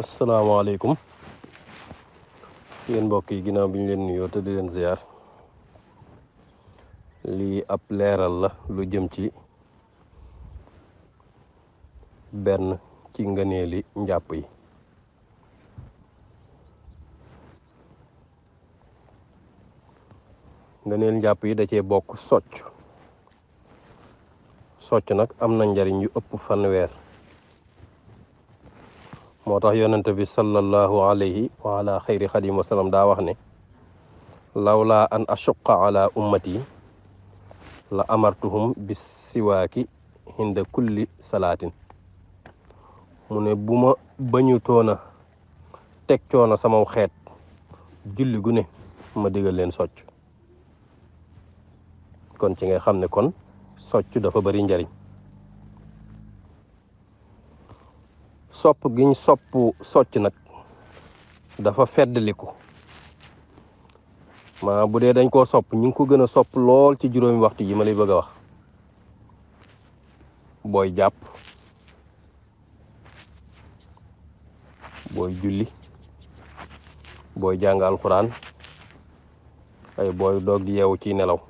asalaamaaleykum yéen mbokk yi ginnaaw bi ñu leen nuyoo te di leen ziar lii ab leeral la lu jëm ci benn ci ngëneeli njàpp yi. ngëneel njàpp yi da cee bokk socc nag am na njariñ yu ëpp fanweer. moo tax yonente bi sallallahu alayhi wa ala xayri xadim wa sallam daa wax ne lawla an ashuqa ala ummati la amartuhum bis siwaaki hinda kulli salaatin. mu ne bu ma bañu toona teg coona samaw xeet julli gu ne ma digal leen socc. kon ci ngay xam ne kon socc dafa bari njariñ. sopp giñ sopp socc nag dafa feddliku bu dee dañ koo sopp ñu ngi ko gën a sopp lool ci juróomi waxtu yi ma lay bëgg a wax. booy jàpp, booy julli, booy jàng alxuraan, ay booy doog di yeewu ci nelaw,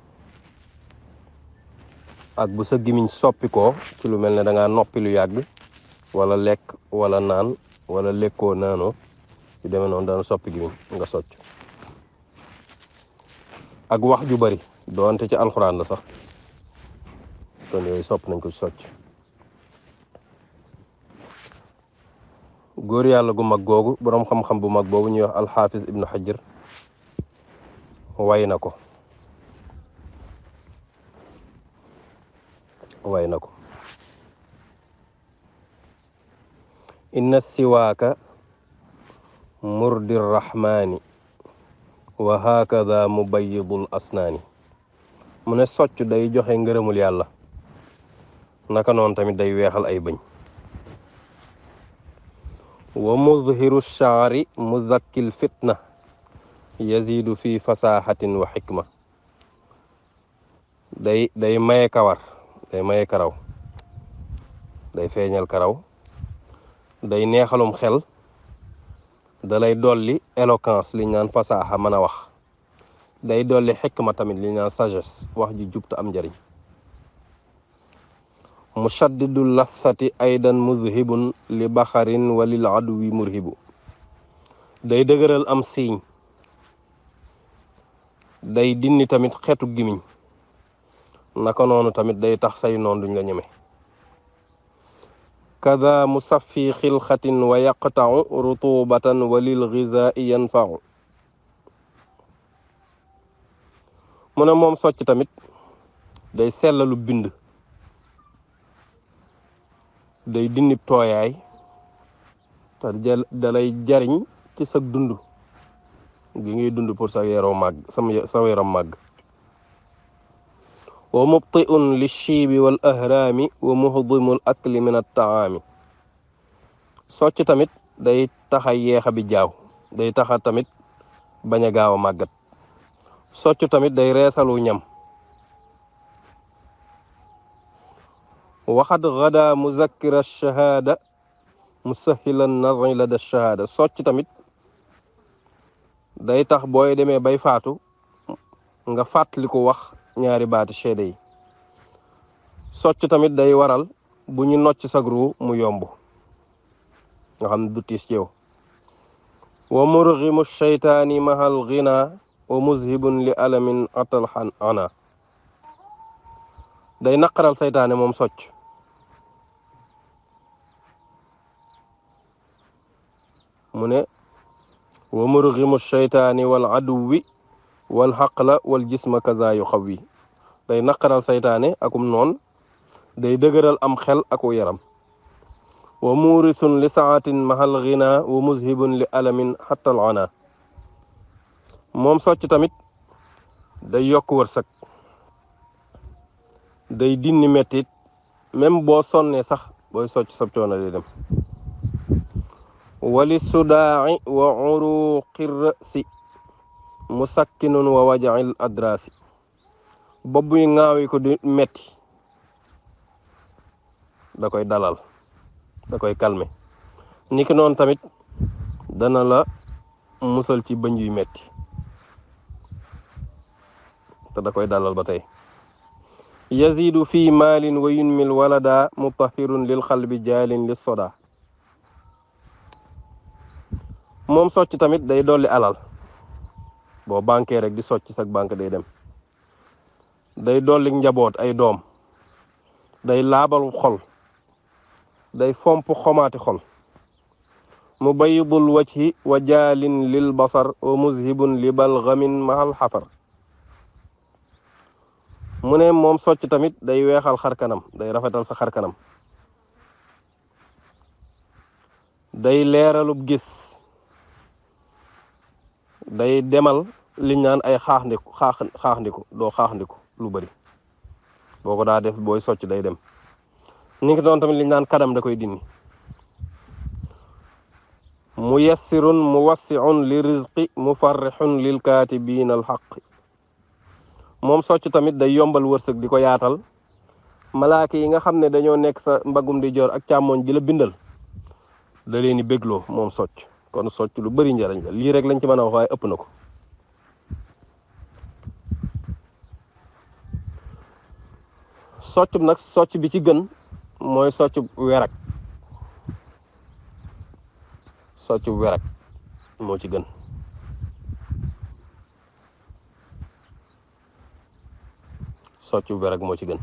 ak bu sa gimiñ soppi ko ci lu mel ne da ngaa noppi lu yàgg wala lekk wala naan wala lekkoo naanoo yu demee noonu dana soppi gimiñ nga socc. ak wax ju bari doonte ci alxuraan la sax kon yooyu sopp nañ ko ci socc. góor yàlla gu mag googu boroom xam-xam bu mag boobu ñuy wax alxaafis ibnu xajar way na ko inna siwaaka murdi rahmaani wa hakada mubayidul asnaani. mu ne socc day joxe ngërëmul yàlla naka noonu tamit day weexal ay bëñ. wa mudhiru shaari muzakkil fitna yazidu fi fasahatin wa xikma. day maye kawar, day maye karaw, day feeñal karaw, day neexalum xel, da lay dolli éloquence liñ naan fasaaxa mën a wax, day dolli xikma tamit liñ naan sagesse wax ju jub te am njariñ. mushaddidu lathati aydan muzhibun li baxarin wa lil aduwi murhibu. day dëgëral am siiñ, day dinni tamit xeetu gimiñ, naka noonu tamit day tax say noon duñ la ñeme. kada musaffi xilxatin wa yaqtau rutubatan wa lil ghizaa'i yanfau. mu ne moom socc tamit day sellalu bind, day dindi tooyaay te dalay jariñ ci sa dund gi ngay dund pour sa yaram màgg. wa mubti'un li shiibi wal ahraami wa muhdimul akli min at-ta'aami. socc tamit day taxa yeexa bi jaaw, day taxa tamit bañ a gaaw a màggat. socc tamit day reesalu ñam. waxad gada muzakkira shahaada musahilan naz'i lada shahaada. socc tamit day tax booy demee bay faatu nga fàttali ko wax ñaari baati seede yi. socc tamit day waral bu ñu nocc sagru mu yomb nga xam ne du tiis ci yow. wa murghimu shaytaani mahal ghina wa muzhibun li alamin atal ana. day naqaral saytaane moom socc. mu ne wa murghimu shaytaani wal aduwi wal xaqla wal jisma kaza yu xaw yi. day naqaral saytaane akum noon, day dëgëral am xel aku yaram. wa muurisun li saatin mahal ghina wa muzhibun li alamin xattal ana. moom socc tamit day yokk wërsëg, day dindi mettit même boo sonnee sax booy socc sab coono day dem. wali sudaa'i wa uruqi ra'si musakkinun wa waja'il adrasi. bopp buy ŋaawi ko di metti da koy dalal, da koy calmer. niki noonu tamit dana la musal ci bëñ yu metti te da koy dalal ba tey yazidu fi maalin wa yunmil walada mutahirun lil xalbi jaalin lis soda moom socc tamit day dolli alal boo banquee rek di socc sag banque day dem day dolli njaboot ay doom day laabal xol day fomp xomaati xol mubayidul wajhi wa jaalin lil basar wa muzhibun li balgamin mahal xafar mu ne moom socc tamit day weexal xarkanam day rafetal sa xarkanam day leeralub gis day demal liñ naan ay xaaxndiku doo xaaxndiku lu bari boo ko daa def booy socc day dem ni ngi doon tamit liñ naan kadam da koy dindi muyassirun muwassi'un li rizqi mufarrihun lil kaatibiina al haqq moom socc tamit day yombal wërsëg di ko yaatal malaaka yi nga xam ne dañoo nekk sa mbagum di joor ak càmmooñ di la bindal da leen di bégloo moom socc kon socc lu bari njariñ la lii rek lañ ci mën a wax waaye ëpp na ko socc nag socc bi ci gën mooy socc werak socc werak moo ci gën socc werak moo ci gën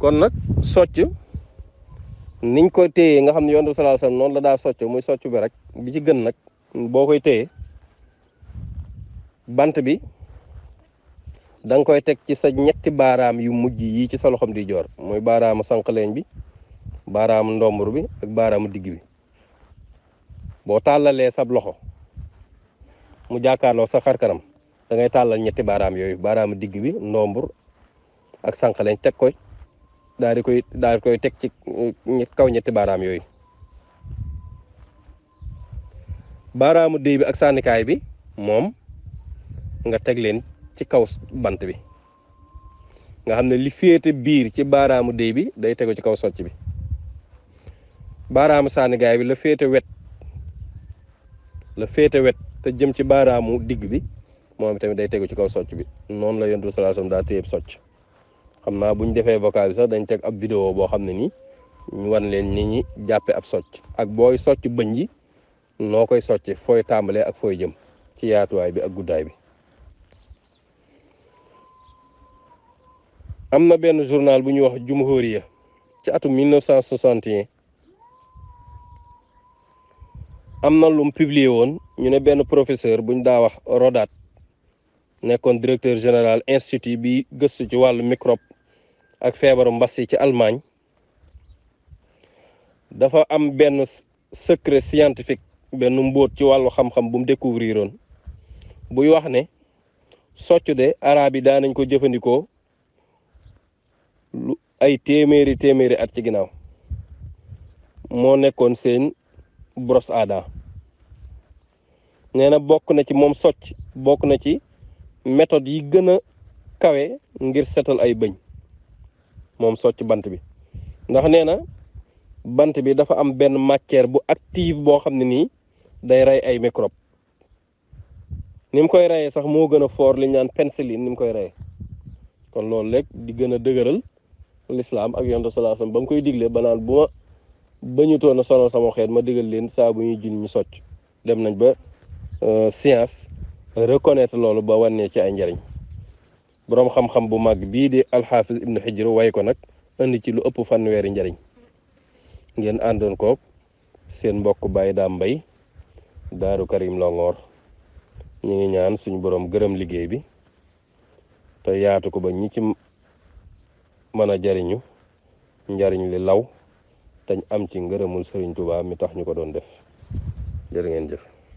kon nag socc niñ ko téyee nga xam ne Yonent bi sallallahu alayhi wasallam noonu la daa socc muy socc werak bi ci gën nag boo koy téye bant bi danga koy teg ci sa ñetti baaraam yu mujj yi ci sa loxom di joor mooy baaraamu sànqaleñ bi baaraamu ndombur bi ak baaraamu digg bi boo tàllalee sab loxo mu jàkkaarloo sa xar kanam da ngay tàllal ñetti baaraam yooyu baaraamu digg bi ndombur ak sànqaleñ teg koy daal di koy teg ci kaw ñetti baaraam yooyu baaraamu déy bi ak sànnikaay bi moom nga teg leen ci kaw bant bi nga xam ne li féete biir ci baaraamu déy bi day tegu ci kaw socc bi baaraamu sànnikaay bi la féete wet te jëm ci baaraamu digg bi moom tamit day tegu ci kaw socc bi noonu la Yonent bi sallallahu alayhi wasallam daa téyeb socc xam naa bu ñu defee vocal bi sax dañ teg ab vidéo boo xam ne nii ñu wan leen ni ñi jàppe ab socc ak booy socc bëñ yi noo koy socce fooy tàmbalee ak fooy jëm ci yaatuwaay bi ak guddaay bi am na benn journal bu ñuy wax Jumhuriya ci atum 1961 am na lu mu publié woon ñu ne benn professeur bu ñu daa wax Rodat nekkoon directeur général institut bi gëstu ci wàllu microbe ak feebaru mbas yi ci Allemagne dafa am benn secret scientifique benn mbóot ci wàllu xam-xam bu mu découvrir oon buy wax ne socc de arab yi daan nañ ko jëfandikoo lu ay téeméeri at ci ginnaaw moo nekkoon seen brosse à dents nee na bokk na ci moom socc bokk na ci méthode yi gën a kawe ngir setal ay bëñ moom socc bant bi ndax nee na bant bi dafa am benn matière bu active boo xam ne nii day rey ay microbe ni mu koy reyee sax moo gën a fort li ñu naan pénicilline ni mu koy reyee kon loolu rek di gën a dëgëral l'islam ak Yonent sallallahu alayhi wasallam ba mu koy digle ba naan bu ma bañutoon a sonal sama xeet ma digal leen saa bu ñuy julli ñu socc dem nañ ba science reconnaître loolu ba wànnee ci ay njariñ boroom xam-xam bu mag bii di alxaafis ibnu Hijr way ko nag indi ci lu ëpp fanweeri njariñ ngeen àndoon ko seen mbokk Baye Dame Mbaye Daaru Karim Longoor ñu ngi ñaan suñu boroom gërëm liggéey bi te yaatu ko ba ñi ci mën a jariñu njariñ li law tañ am ci ngërëmul Sëriñ Tuubaa mi tax ñu ko doon def jërë ngeen jëf